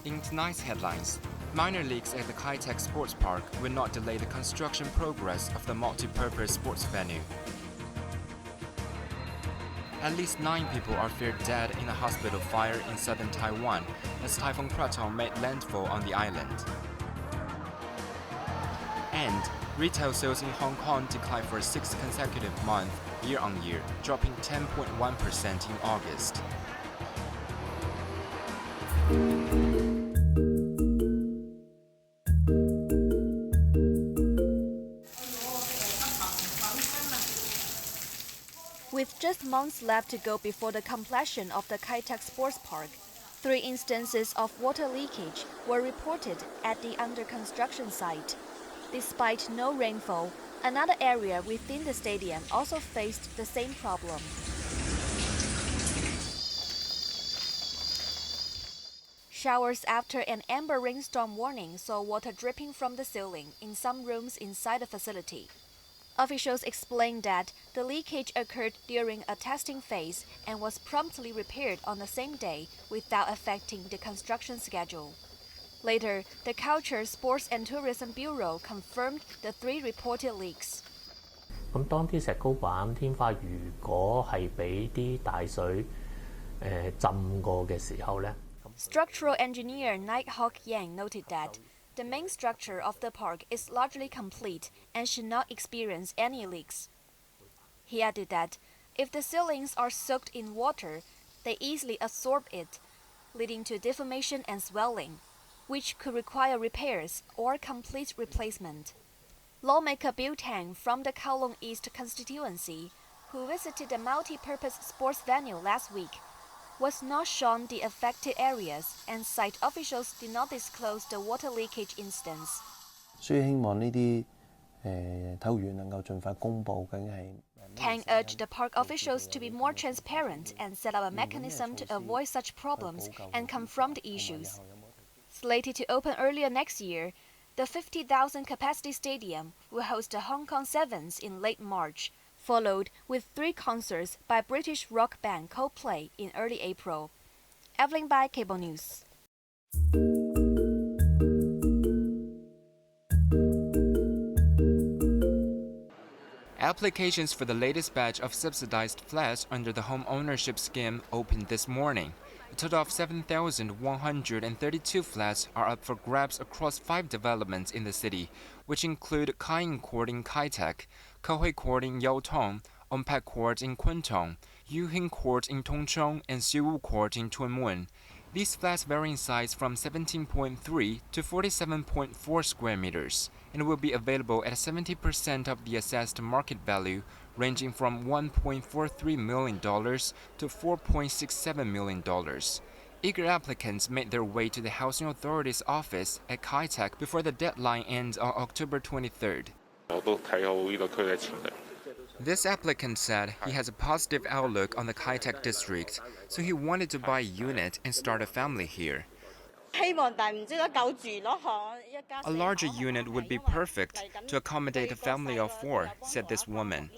In tonight's headlines, minor leagues at the Kai-Tak Sports Park will not delay the construction progress of the multi-purpose sports venue. At least 9 people are feared dead in a hospital fire in southern Taiwan as Typhoon Krathon made landfall on the island. And retail sales in Hong Kong declined for a 6th consecutive month, year-on-year, dropping 10.1% in August. With just months left to go before the completion of the Kai-Tak Sports Park, 3 instances of water leakage were reported at the under-construction site. Despite no rainfall, another area within the stadium also faced the same problem. Showers after an amber rainstorm warning saw water dripping from the ceiling in some rooms inside the facility. Officials explained that the leakage occurred during a testing phase and was promptly repaired on the same day without affecting the construction schedule. Later, the Culture, Sports and Tourism Bureau confirmed the 3 reported leaks. 咁當啲石膏板天花如果係俾啲大水浸過嘅時候咧。 Structural engineer Nighthawk Yang noted that the main structure of the park is largely complete and should not experience any leaks. He added that if the ceilings are soaked in water, they easily absorb it, leading to deformation and swelling, which could require repairs or complete replacement. Lawmaker Bill Tang from the Kowloon East constituency, who visited the multi-purpose sports venue last week, was not shown the affected areas, and site officials did not disclose the water leakage instance. 所以希望呢啲體育園能夠盡快公佈究竟係。 Tang urged the park officials to be more transparent and set up a mechanism to avoid such problems and confront the issues. Slated to open earlier next year, the 50,000 capacity stadium will host the Hong Kong Sevens in late March, followed with 3 concerts by British rock band Coldplay in early April. Evelyn Bai, Cable News. Applications for the latest batch of subsidized flats under the home ownership scheme opened this morning. A total of 7,132 flats are up for grabs across 5 developments in the city, which include Kai-In Court in Kai-Tak, Ko-Hui Court in Yaotong, Onpak Court in Kwun Tong, Yu-Hing Court in Tung Chung, and Siwu Court in Tuen Mun. These flats vary in size from 17.3 to 47.4 square meters and will be available at 70% of the assessed market value, ranging from $1.43 million to $4.67 million. Eager applicants made their way to the Housing Authority's office at Kai-Tak before the deadline ends on October 23rd. This applicant said he has a positive outlook on the Kai-Tak district, so he wanted to buy a unit and start a family here. A larger unit would be perfect to accommodate a family of 4, said this woman.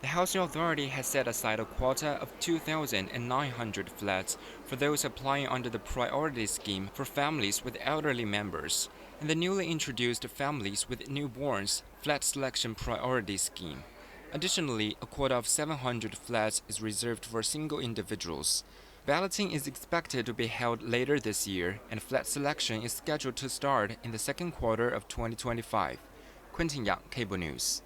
The Housing Authority has set aside a quota of 2,900 flats for those applying under the priority scheme for families with elderly members, and the newly introduced Families with Newborns Flat Selection Priority Scheme. Additionally, a quota of 700 flats is reserved for single individuals. Balloting is expected to be held later this year, and flat selection is scheduled to start in the 2nd quarter of 2025. Quentin Yang, Cable News.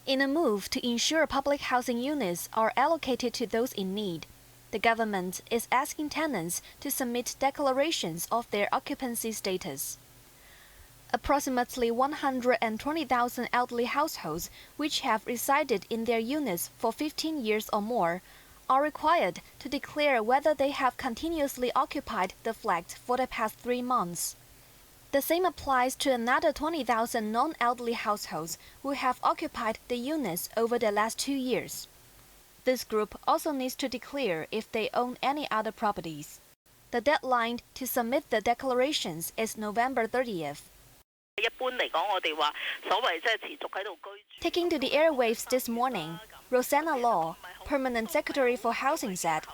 In a move to ensure public housing units are allocated to those in need, the government is asking tenants to submit declarations of their occupancy status. Approximately 120,000 elderly households which have resided in their units for 15 years or more are required to declare whether they have continuously occupied the flat for the past 3 months. The same applies to another 20,000 non-elderly households who have occupied the units over the last 2 years. This group also needs to declare if they own any other properties. The deadline to submit the declarations is November 30th. Taking to the airwaves this morning, Rosanna Law, Permanent Secretary for Housing, said,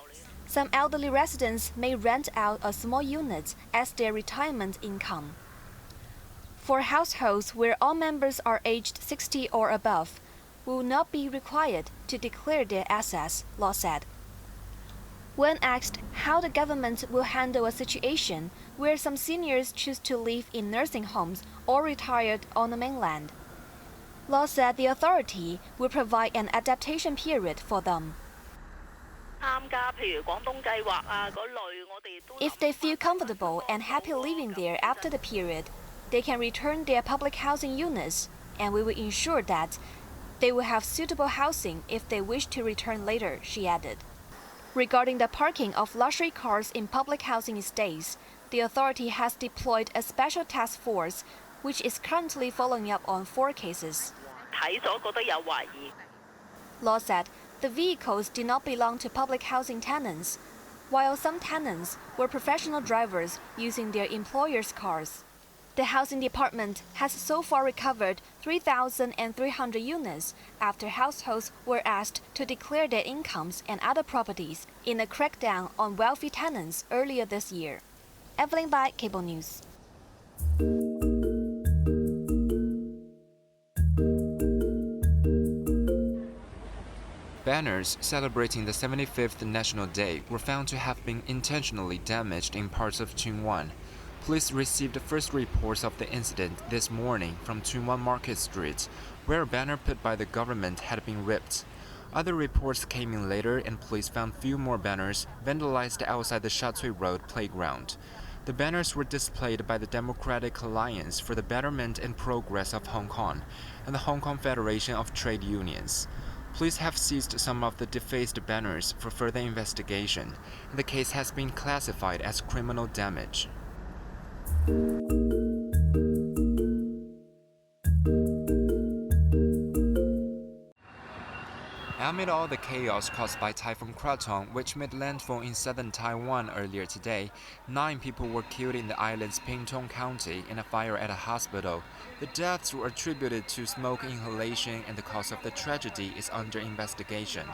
some elderly residents may rent out a small unit as their retirement income. For households where all members are aged 60 or above, will not be required to declare their assets, Law said. When asked how the government will handle a situation where some seniors choose to live in nursing homes or retired on the mainland, Law said the authority will provide an adaptation period for them. If they feel comfortable and happy living there after the period, they can return their public housing units, and we will ensure that they will have suitable housing if they wish to return later, she added. Regarding the parking of luxury cars in public housing estates, the authority has deployed a special task force, which is currently following up on 4 cases. Law said the vehicles did not belong to public housing tenants, while some tenants were professional drivers using their employers' cars. The Housing Department has so far recovered 3,300 units after households were asked to declare their incomes and other properties in a crackdown on wealthy tenants earlier this year. Evelyn Bai, Cable News. Banners celebrating the 75th National Day were found to have been intentionally damaged in parts of Taiwan. Police received the first reports of the incident this morning from Taiwan Market Street, where a banner put by the government had been ripped. Other reports came in later, and police found few more banners vandalized outside the Shatui Road playground. The banners were displayed by the Democratic Alliance for the Betterment and Progress of Hong Kong and the Hong Kong Federation of Trade Unions. Police have seized some of the defaced banners for further investigation, and the case has been classified as criminal damage. Amid all the chaos caused by Typhoon Krathon, which made landfall in southern Taiwan earlier today, 9 people were killed in the island's Pingtung County in a fire at a hospital. The deaths were attributed to smoke inhalation, and the cause of the tragedy is under investigation.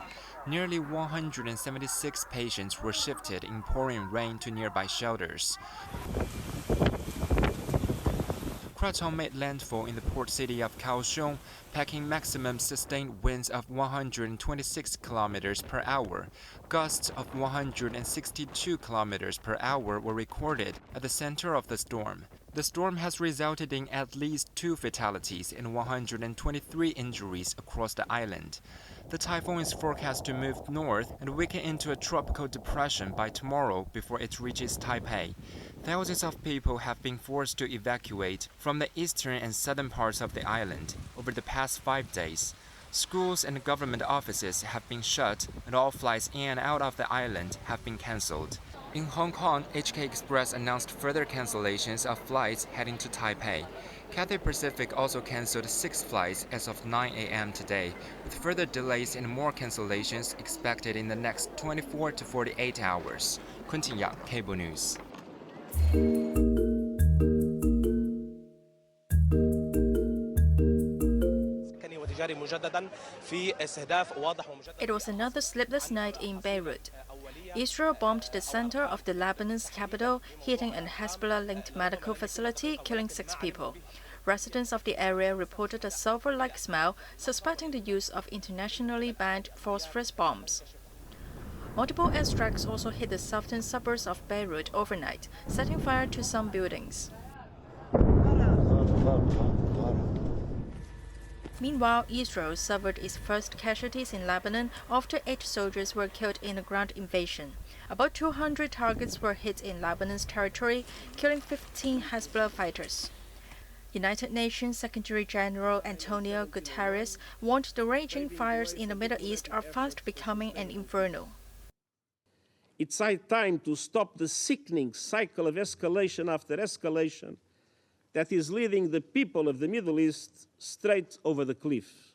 Nearly 176 patients were shifted in pouring rain to nearby shelters. Krathon made landfall in the port city of Kaohsiung, packing maximum sustained winds of 126 km per hour. Gusts of 162 km per hour were recorded at the center of the storm. The storm has resulted in at least 2 fatalities and 123 injuries across the island. The typhoon is forecast to move north and weaken into a tropical depression by tomorrow before it reaches Taipei. Thousands of people have been forced to evacuate from the eastern and southern parts of the island over the past 5 days. Schools and government offices have been shut, and all flights in and out of the island have been cancelled. In Hong Kong, HK Express announced further cancellations of flights heading to Taipei. Cathay Pacific also cancelled 6 flights as of 9 a.m. today, with further delays and more cancellations expected in the next 24 to 48 hours. Quentin Yang, Cable News. It was another sleepless night in Beirut. Israel bombed the center of the Lebanon's capital, hitting a Hezbollah-linked medical facility, killing 6 people. Residents of the area reported a sulfur-like smell, suspecting the use of internationally banned phosphorus bombs. Multiple airstrikes also hit the southern suburbs of Beirut overnight, setting fire to some buildings. Meanwhile, Israel suffered its first casualties in Lebanon after 8 soldiers were killed in a ground invasion. About 200 targets were hit in Lebanon's territory, killing 15 Hezbollah fighters. United Nations Secretary General Antonio Guterres warned the raging fires in the Middle East are fast becoming an inferno. It's high time to stop the sickening cycle of escalation after escalation that is leading the people of the Middle East straight over the cliff.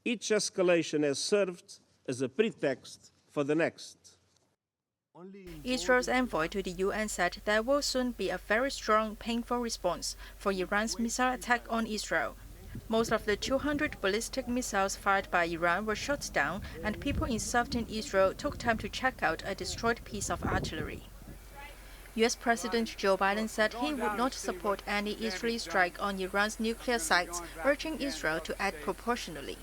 Each escalation has served as a pretext for the next. Israel's envoy to the UN said there will soon be a very strong, painful response for Iran's missile attack on Israel. Most of the 200 ballistic missiles fired by Iran were shot down, and people in southern Israel took time to check out a destroyed piece of artillery. U.S. President Joe Biden said he would not support any Israeli strike on Iran's nuclear sites, urging Israel to act proportionally.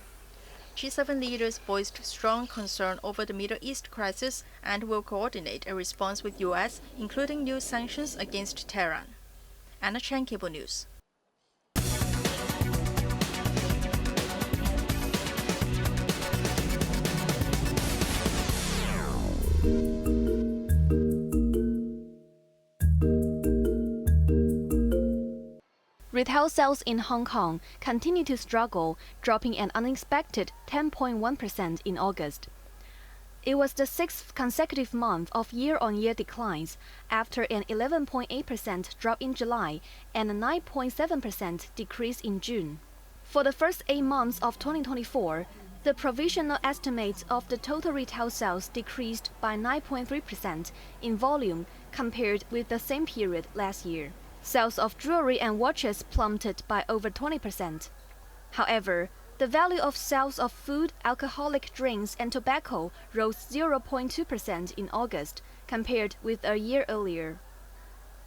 G7 leaders voiced strong concern over the Middle East crisis and will coordinate a response with U.S., including new sanctions against Tehran. Anna Chen, Cable News. Retail sales in Hong Kong continue to struggle, dropping an unexpected 10.1% in August. It was the sixth consecutive month of year-on-year declines, after an 11.8% drop in July and a 9.7% decrease in June. For the first 8 months of 2024, the provisional estimates of the total retail sales decreased by 9.3% in volume compared with the same period last year. Sales of jewelry and watches plummeted by over 20%. However, the value of sales of food, alcoholic drinks, and tobacco rose 0.2% in August compared with a year earlier.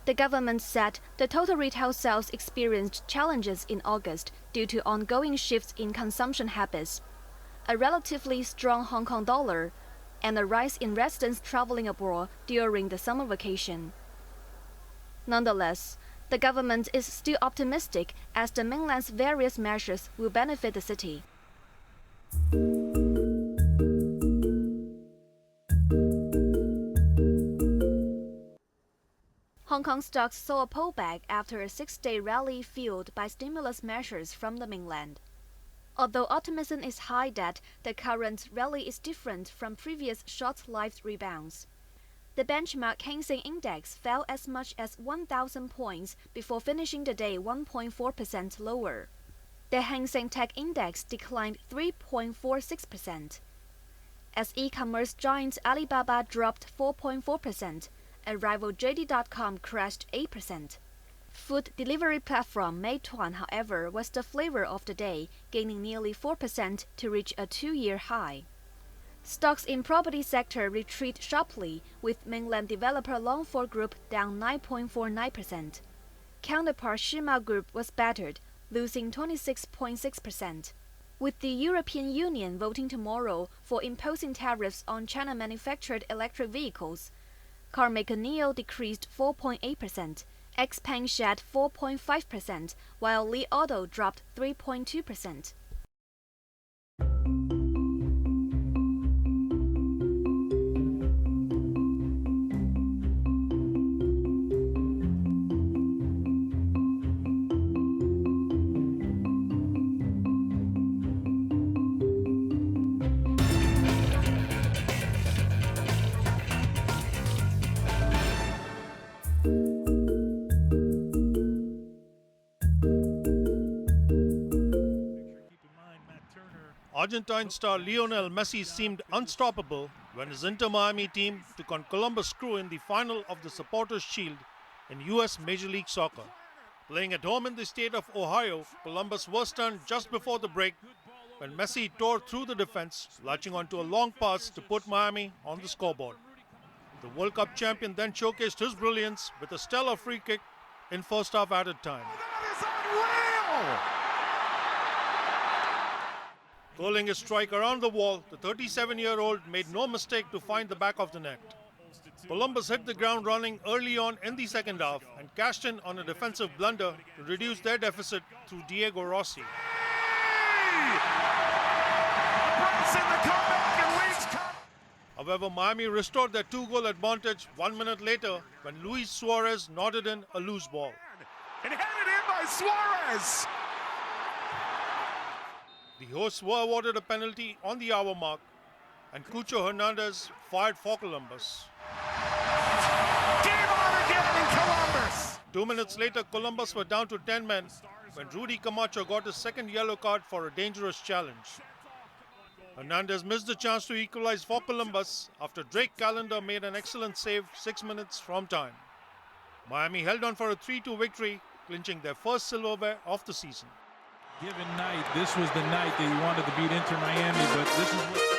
The government said the total retail sales experienced challenges in August due to ongoing shifts in consumption habits, a relatively strong Hong Kong dollar, and a rise in residents traveling abroad during the summer vacation. Nonetheless, the government is still optimistic as the mainland's various measures will benefit the city. Hong Kong stocks saw a pullback after a 6-day rally fueled by stimulus measures from the mainland. Although optimism is high that the current rally is different from previous short-lived rebounds, the benchmark Hang Seng Index fell as much as 1,000 points before finishing the day 1.4% lower. The Hang Seng Tech Index declined 3.46%. As e-commerce giant Alibaba dropped 4.4%, and rival JD.com crashed 8%. Food delivery platform Meituan, however, was the flavor of the day, gaining nearly 4% to reach a 2-year high. Stocks in property sector retreat sharply, with mainland developer Landfall Group down 9.49%. Counterpart Shima Group was battered, losing 26.6%. With the European Union voting tomorrow for imposing tariffs on China-manufactured electric vehicles, carmaker NIO decreased 4.8%, XPeng shed 4.5%, while Li Auto dropped 3.2%. Argentine star Lionel Messi seemed unstoppable when his Inter Miami team took on Columbus Crew in the final of the Supporters' Shield in U.S. Major League Soccer. Playing at home in the state of Ohio, Columbus was stunned just before the break when Messi tore through the defense, latching onto a long pass to put Miami on the scoreboard. The World Cup champion then showcased his brilliance with a stellar free kick in first half added time. Curling his strike around the wall, the 37-year-old made no mistake to find the back of the net. Columbus hit the ground running early on in the second half and cashed in on a defensive blunder to reduce their deficit through Diego Rossi. However, Miami restored their 2-goal advantage 1 minute later when Luis Suarez nodded in a loose ball. And headed in by Suarez! The hosts were awarded a penalty on the hour mark, and Cucho Hernandez fired for Columbus. Game on again in Columbus! 2 minutes later, Columbus were down to 10 men when Rudy Camacho got his second yellow card for a dangerous challenge. Hernandez missed the chance to equalize for Columbus after Drake Callender made an excellent save 6 minutes from time. Miami held on for a 3-2 victory, clinching their first silverware of the season. Given night, this was the night that you wanted to beat Inter Miami, but this is what